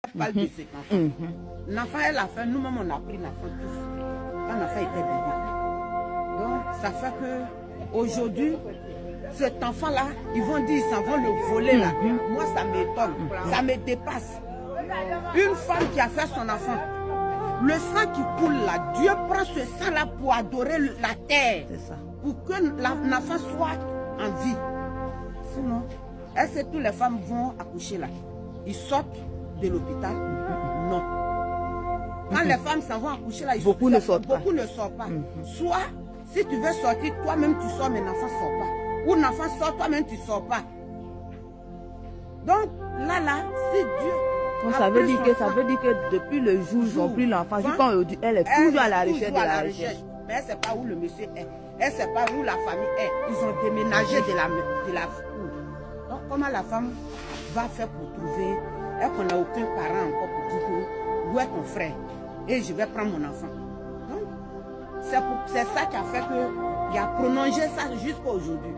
parle de cet enfant. L'enfant, elle a fait, nous-mêmes, on a pris l'enfant tous. Quand l'enfant était bébé. Donc, ça fait que aujourd'hui, cet enfant-là, ils vont dire, ils s'en vont le voler là. Moi, ça m'étonne, ça me dépasse. Une femme qui a fait son enfant, le sang qui coule là, Dieu prend ce sang-là pour adorer la terre. Pour que l'enfant soit en vie. Sinon, est-ce que toutes les femmes vont accoucher là? Ils sortent de l'hôpital? Non. Quand les femmes s'en vont accoucher là, beaucoup ne sortent pas. Soit, si tu veux sortir, toi-même tu sors, mais l'enfant ne sort pas. Ou l'enfant sort, toi-même tu ne sors pas. Donc, là, c'est Dieu. Donc, ça veut dire que depuis le jour où ils ont pris l'enfant, elle est toujours à la recherche de la recherche. Mais elle ne sait pas où le monsieur est. Elle ne sait pas où la famille est. Ils ont déménagé de la cour. Donc, comment la femme va faire pour trouver, elle qu'on n'a aucun parent encore pour dire que, où est ton frère? Et je vais prendre mon enfant. Donc, c'est ça qui a fait qu'il a prolongé ça jusqu'à aujourd'hui.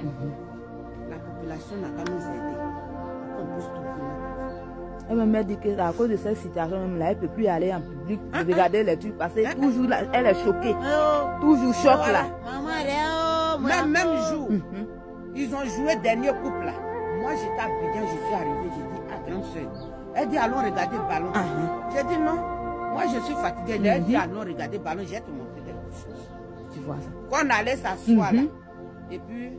La population n'a qu'à nous aider. On peut se trouver. Elle m'a dit qu'à cause de cette situation, elle ne peut plus aller en public, regarder les trucs, parce que toujours là, elle est choquée. Toujours choc là. Même jour, ils ont joué dernier couple là. Moi j'étais à Abidjan, je suis arrivée, j'ai dit à grande soeur. Elle dit allons regarder le ballon. J'ai dit non, moi je suis fatiguée. Elle dit allons regarder le ballon, j'ai te montré quelque chose. Tu vois ça. Quand on allait s'asseoir là, et puis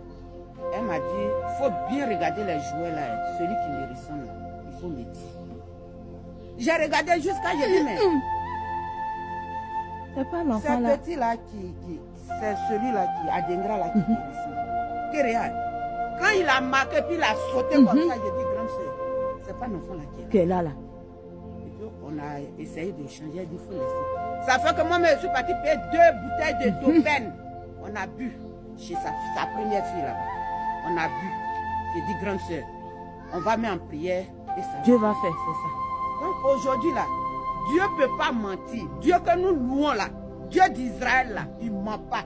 elle m'a dit, il faut bien regarder les jouets là, celui qui me ressemble là, il faut me dire. J'ai regardé jusqu'à, j'ai dit mais c'est pas l'enfant là. Ce petit là c'est celui-là qui a Dengra là qui me ressemble. Qui regarde. Quand il a marqué, puis il a sauté comme ça, j'ai dit, grande soeur, c'est pas l'enfant là qui est là. Et puis, on a essayé d'échanger, il dit, il faut laisser. Ça fait que moi, je suis partie payer 2 bouteilles de d'Open. On a bu chez sa première fille là-bas. On a bu. J'ai dit, grande soeur, on va mettre en prière et ça. Dieu va faire, c'est ça. Donc aujourd'hui là, Dieu ne peut pas mentir. Dieu que nous louons là, Dieu d'Israël là, il ne ment pas.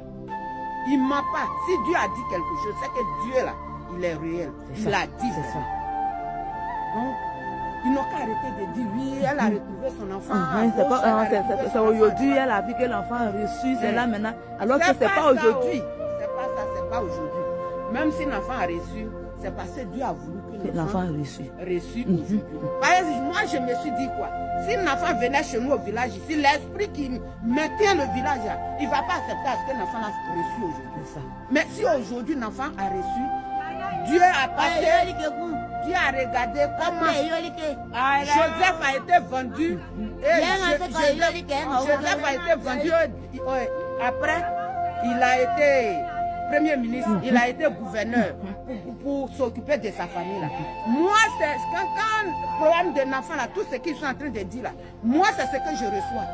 Il ne ment pas. Si Dieu a dit quelque chose, c'est que Dieu là, il est réel. Il a dit. C'est ça. Donc, ils n'ont qu'à arrêter de dire oui, elle a retrouvé son enfant. C'est aujourd'hui, elle a vu que l'enfant a reçu, c'est là maintenant. Alors que c'est pas aujourd'hui. C'est pas ça, c'est pas aujourd'hui. Même si l'enfant a reçu, c'est parce que Dieu a voulu que l'enfant a reçu aujourd'hui. Par exemple, moi je me suis dit quoi? Si l'enfant venait chez nous au village ici, l'esprit qui maintient le village, il ne va pas accepter à ce que l'enfant a reçu aujourd'hui. Mais si aujourd'hui l'enfant a reçu, Dieu a passé, Dieu a regardé comment Joseph a été vendu. Joseph a été vendu. Après, il a été Premier ministre, il a été gouverneur pour s'occuper de sa famille là. Moi, c'est quand le problème d'un enfant là, tout ce qu'ils sont en train de dire là, moi c'est ce que je reçois.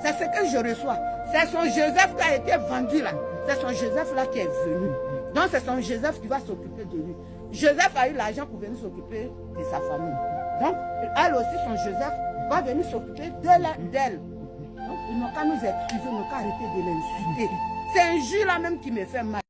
C'est ce que je reçois. C'est son Joseph qui a été vendu là. C'est son Joseph là qui est venu. Donc c'est son Joseph qui va s'occuper de lui. Joseph a eu l'argent pour venir s'occuper de sa famille. Donc elle aussi, son Joseph, va venir s'occuper d'elle. Donc ils n'ont qu'à nous excuser, ils n'ont qu'à arrêter de l'insulter. C'est un jus là même qui me fait mal.